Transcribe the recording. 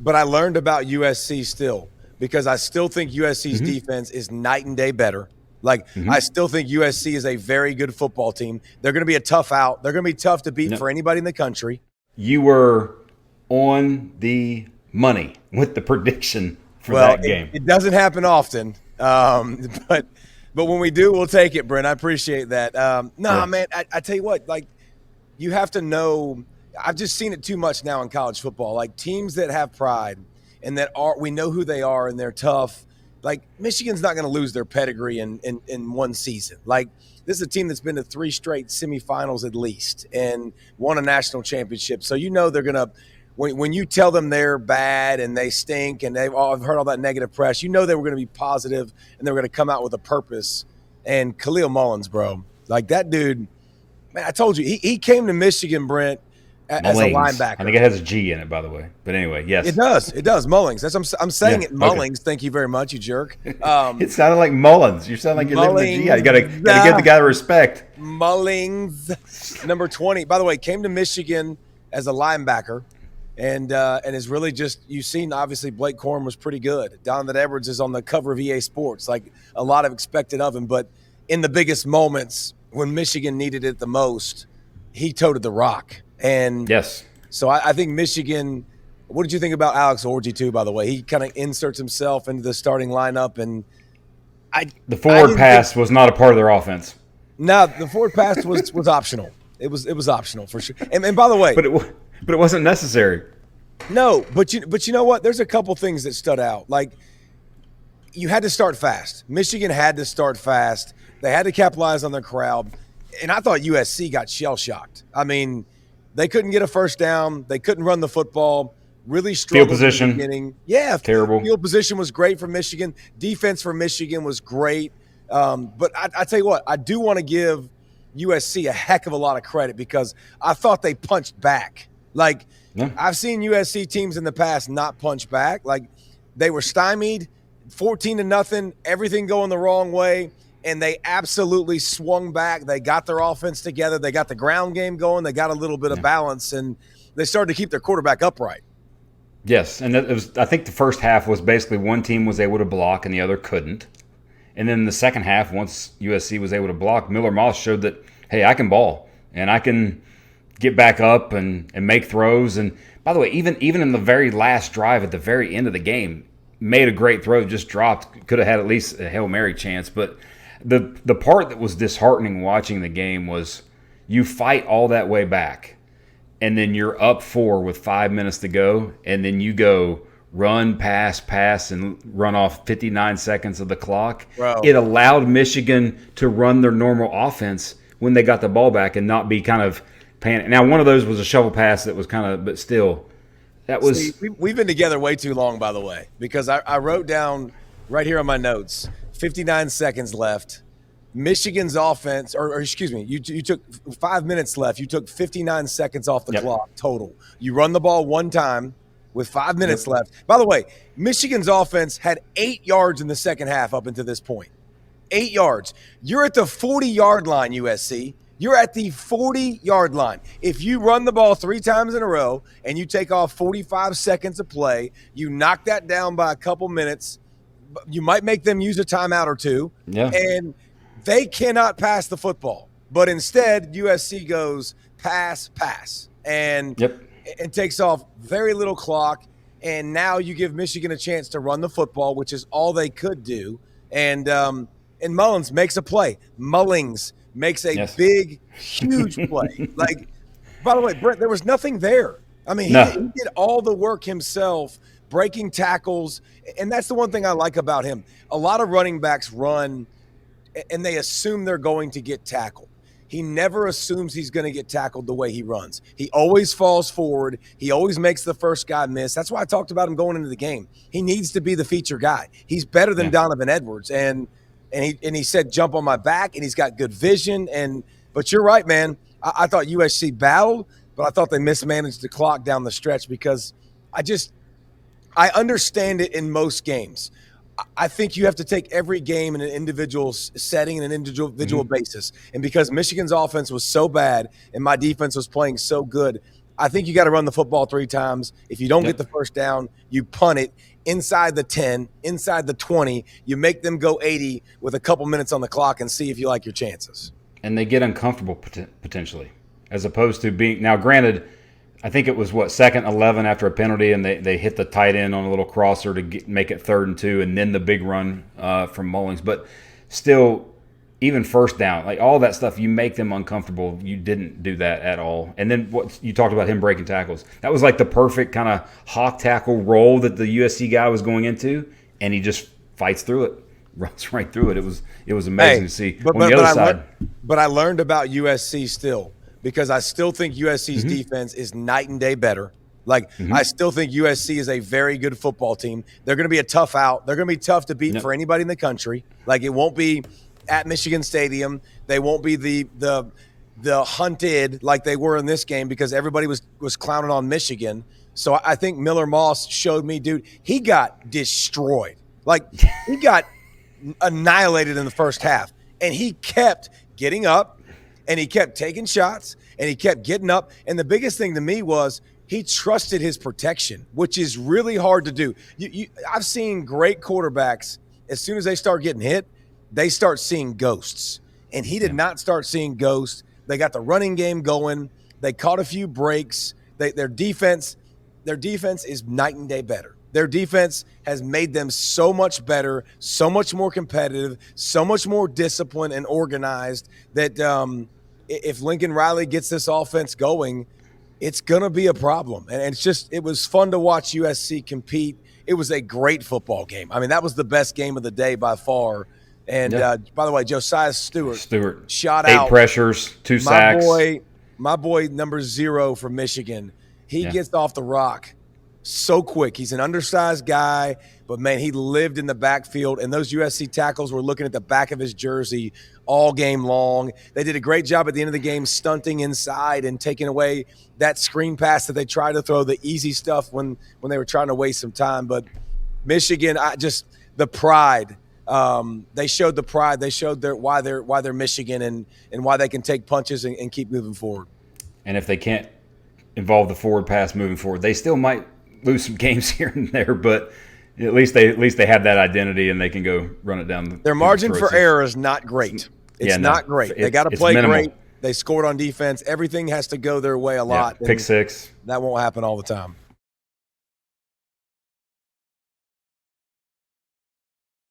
but I learned about USC still because I still think USC's Mm-hmm. defense is night and day better. Like, I Mm-hmm. still think USC is a very good football team. They're going to be a tough out. They're going to be tough to beat No, for anybody in the country. you were on the money with the prediction for Well, that it, game. it doesn't happen often, but when we do, we'll take it, Brent. I appreciate that. Nah, Yeah. man, I tell you what, like, you have to know. I've just seen it too much now in college football. Like, teams that have pride and that are, we know who they are and they're tough. Like, Michigan's not going to lose their pedigree in one season. Like, this is a team that's been to three straight semifinals at least and won a national championship. So you know they're going to, when you tell them they're bad and they stink and I've heard all that negative press, you know they were going to be positive and they were going to come out with a purpose. And Kalel Mullings, bro, like that dude, man, I told you, he came to Michigan, Brent, as a Mullings. I linebacker. think it has a G in it, by the way. But anyway, It yes. does. It does. Mullings. I'm saying Yeah. it Okay. Mullings. Thank you very much, you jerk. It sounded like Mullins. You sound like you're living the G. You gotta give the guy respect. Mullings, number 20. By the way, came to Michigan as a linebacker, and is really just, you've seen, obviously Blake Corum was pretty good. Donovan Edwards is on the cover of EA Sports, like a lot of expected of him. But in the biggest moments when Michigan needed it the most, he toted the rock. And Yes. so I think Michigan. What did you think about Alex Orji too? By the way, he kind of inserts himself into the starting lineup, and The I forward didn't pass think. was not a part of their offense, No, the forward pass was optional. It was optional for sure. And by the way, but it wasn't necessary. no, but you know what? There's a couple things that stood out. Like, you had to start fast. Michigan had to start fast. They had to capitalize on their crowd, and I thought USC got shell shocked. I mean, they couldn't get a first down. They couldn't run the football. Really Field struggled in the position, beginning. Yeah, terrible. field position was great for Michigan. Defense for Michigan was great. But I tell you what, I do want to give USC a heck of a lot of credit because I thought they punched back. Like, Yeah. I've seen USC teams in the past not punch back. Like, they were stymied, 14-0, everything going the wrong way, and they absolutely swung back. They got their offense together. They got the ground game going. They got a little bit of balance, and they started to keep their quarterback upright. Yes, and it was. I think the first half was basically one team was able to block and the other couldn't. And then the second half, once USC was able to block, Miller Moss showed that, hey, I can ball and I can get back up and make throws. And by the way, even in the very last drive at the very end of the game, made a great throw, just dropped, could have had at least a Hail Mary chance. But the part that was disheartening watching the game was you fight all that way back, and then you're up 4 with 5 minutes to go, and then you go run, pass, and run off 59 seconds of the clock. Bro. It allowed Michigan to run their normal offense when they got the ball back and not be kind of panic. Now, one of those was a shovel pass that was kind of, but still, that was. See, we've been together way too long, by the way, because I wrote down right here on my notes, 59 seconds left. Michigan's offense, or excuse me, you took 5 minutes left. You took 59 seconds off the clock total. You run the ball one time with 5 minutes left. By the way, Michigan's offense had 8 yards in the second half up until this point. 8 yards. You're at the 40-yard line, USC. You're at the 40-yard line. If you run the ball 3 times in a row and you take off 45 seconds of play, you knock that down by a couple minutes, you might make them use a timeout or two. Yeah. And they cannot pass the football. But instead, USC goes pass, and takes off very little clock. And now you give Michigan a chance to run the football, which is all they could do. And Mullins makes a play. Mullings makes a big, huge play. Like, by the way, Brent, there was nothing there. I mean, he did all the work himself, breaking tackles. And that's the one thing I like about him. A lot of running backs run and they assume they're going to get tackled. He never assumes he's going to get tackled the way he runs. He always falls forward. He always makes the first guy miss. That's why I talked about him going into the game. He needs to be the feature guy. He's better than Donovan Edwards. And he said, jump on my back, and he's got good vision. But you're right, man. I thought USC battled, but I thought they mismanaged the clock down the stretch because I understand it in most games. I think you have to take every game in an individual setting and an individual basis. And because Michigan's offense was so bad and my defense was playing so good, I think you got to run the football 3 times. If you don't get the first down, you punt it inside the 10, inside the 20. You make them go 80 with a couple minutes on the clock and see if you like your chances. And they get uncomfortable potentially, as opposed to being – now, granted, I think it was, second 11 after a penalty, and they hit the tight end on a little crosser to make it 3rd and 2, and then the big run from Mullings. But still, even first down, like all that stuff, you make them uncomfortable. You didn't do that at all. And then what you talked about him breaking tackles. That was like the perfect kind of hawk tackle roll that the USC guy was going into, and he just fights through it, runs right through it. It was amazing to see. On the other side. But I learned about USC still, because I still think USC's defense is night and day better. Like, I still think USC is a very good football team. They're going to be a tough out. They're going to be tough to beat for anybody in the country. Like, it won't be at Michigan Stadium. They won't be the hunted like they were in this game, because everybody was clowning on Michigan. So I think Miller Moss showed me, dude, he got destroyed. Like, he got annihilated in the first half. And he kept getting up, and he kept taking shots, and he kept getting up. And the biggest thing to me was he trusted his protection, which is really hard to do. I've seen great quarterbacks, as soon as they start getting hit, they start seeing ghosts. And he did not start seeing ghosts. They got the running game going. They caught a few breaks. Their defense is night and day better. Their defense has made them so much better, so much more competitive, so much more disciplined and organized that if Lincoln Riley gets this offense going, it's going to be a problem. And it was fun to watch USC compete. It was a great football game. I mean, that was the best game of the day by far. And by the way, Josiah Stewart shot out 8 pressures, 2 sacks. My boy number 0 from Michigan. He gets off the rock so quick. He's an undersized guy, but man, he lived in the backfield, and those USC tackles were looking at the back of his jersey all game long. They did a great job at the end of the game stunting inside and taking away that screen pass that they tried to throw, the easy stuff when they were trying to waste some time. But Michigan, the pride. They showed the pride. They showed why they're Michigan and why they can take punches and keep moving forward. And if they can't involve the forward pass moving forward, they still might lose some games here and there, but at least they have that identity and they can go run it down. Their margin for error is not great. It's not great. They got to play minimal. Great. They scored on defense. Everything has to go their way a lot. Pick 6. That won't happen all the time.